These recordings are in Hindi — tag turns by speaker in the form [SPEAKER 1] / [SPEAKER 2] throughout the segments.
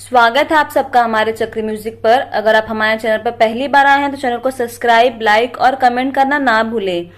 [SPEAKER 1] स्वागत है आप सबका हमारे चक्री म्यूजिक पर। अगर आप हमारे चैनल पर पहली बार आए हैं तो चैनल को सब्सक्राइब, लाइक और कमेंट करना ना भूलें।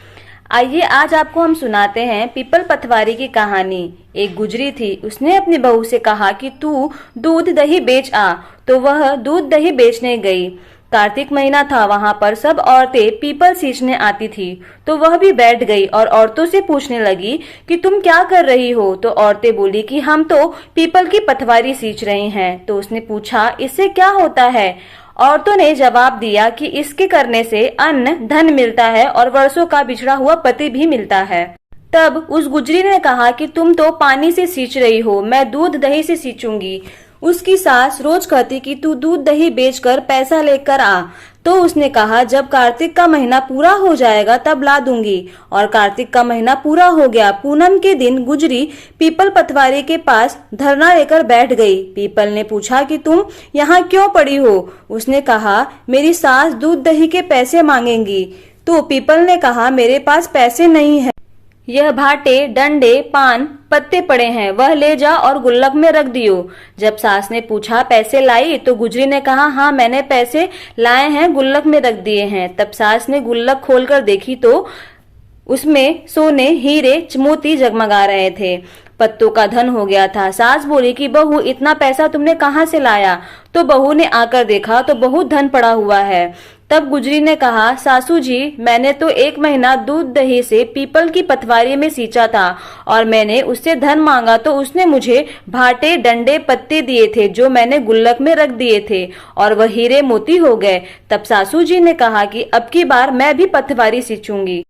[SPEAKER 1] आइए आज आपको हम सुनाते हैं पीपल पतवारी की कहानी। एक गुजरी थी, उसने अपनी बहू से कहा कि तू दूध दही बेच आ, तो वह दूध दही बेचने गई। कार्तिक महीना था, वहां पर सब औरतें पीपल सींचने आती थी, तो वह भी बैठ गई और औरतों से पूछने लगी कि तुम क्या कर रही हो। तो औरतें बोली कि हम तो पीपल की पतवारी सींच रही हैं। तो उसने पूछा, इससे क्या होता है? औरतों ने जवाब दिया कि इसके करने से अन्न धन मिलता है और वर्षों का बिछड़ा हुआ पति भी मिलता है। तब उस गुजरी ने कहा कि तुम तो पानी से सींच रही हो, मैं दूध दही से सींचूंगी। उसकी सास रोज कहती कि तू दूध दही बेचकर पैसा लेकर आ। तो उसने कहा, जब कार्तिक का महीना पूरा हो जाएगा तब ला दूंगी। और कार्तिक का महीना पूरा हो गया। पूनम के दिन गुजरी पीपल पतवारी के पास धरना लेकर बैठ गई। पीपल ने पूछा कि तुम यहाँ क्यों पड़ी हो? उसने कहा, मेरी सास दूध दही के पैसे मांगेंगी। तो पीपल ने कहा, मेरे पास पैसे नहीं है, यह भाटे, डंडे, पान, पत्ते पड़े हैं, वह ले जा और गुल्लक में रख दियो। जब सास ने पूछा, पैसे लाई? तो गुजरी ने कहा, हाँ मैंने पैसे लाए हैं, गुल्लक में रख दिए हैं। तब सास ने गुल्लक खोलकर देखी तो उसमें सोने, हीरे, मोती जगमगा रहे थे। पत्तों का धन हो गया था। सास बोली कि बहू, इतना पैसा तुमने कहाँ से लाया? तो बहू ने आकर देखा तो बहुत धन पड़ा हुआ है। तब गुजरी ने कहा, सासू जी, मैंने तो 1 महीना दूध दही से पीपल की पतवारी में सींचा था और मैंने उससे धन मांगा तो उसने मुझे भाटे, डंडे, पत्ते दिए थे जो मैंने गुल्लक में रख दिए थे और वह हीरे मोती हो गए। तब सासू जी ने कहा कि अब की बार मैं भी पतवारी सींचूंगी।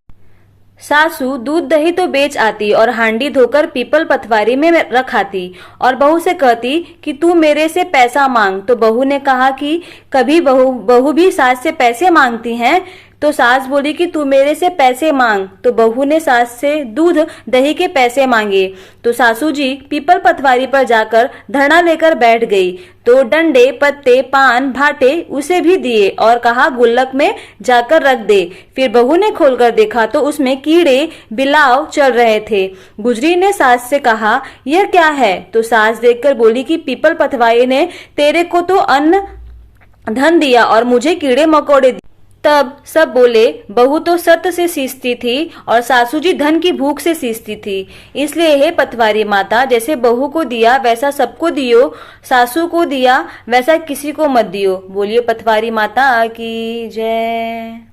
[SPEAKER 1] सासू दूध दही तो बेच आती और हांडी धोकर पीपल पतवारी में रख आती और बहू से कहती कि तू मेरे से पैसा मांग। तो बहू ने कहा कि कभी बहू भी सास से पैसे मांगती हैं? तो सास बोली कि तू मेरे से पैसे मांग। तो बहू ने सास से दूध दही के पैसे मांगे। तो सासू जी पीपल पतवारी पर जाकर धरना लेकर बैठ गई। तो डंडे, पत्ते, पान, भाटे उसे भी दिए और कहा, गुल्लक में जाकर रख दे। फिर बहू ने खोलकर देखा तो उसमें कीड़े बिलाव चल रहे थे। गुजरी ने सास से कहा, यह क्या है? तो सास देखकर बोली कि पीपल पतवारी ने तेरे को तो अन्न धन दिया और मुझे कीड़े मकोड़े दिए। तब सब बोले, बहू तो सत्य से सींचती थी और सासू जी धन की भूख से सींचती थी। इसलिए हे पतवारी माता, जैसे बहू को दिया वैसा सबको दियो, सासू को दिया वैसा किसी को मत दियो। बोलिए पतवारी माता की जय।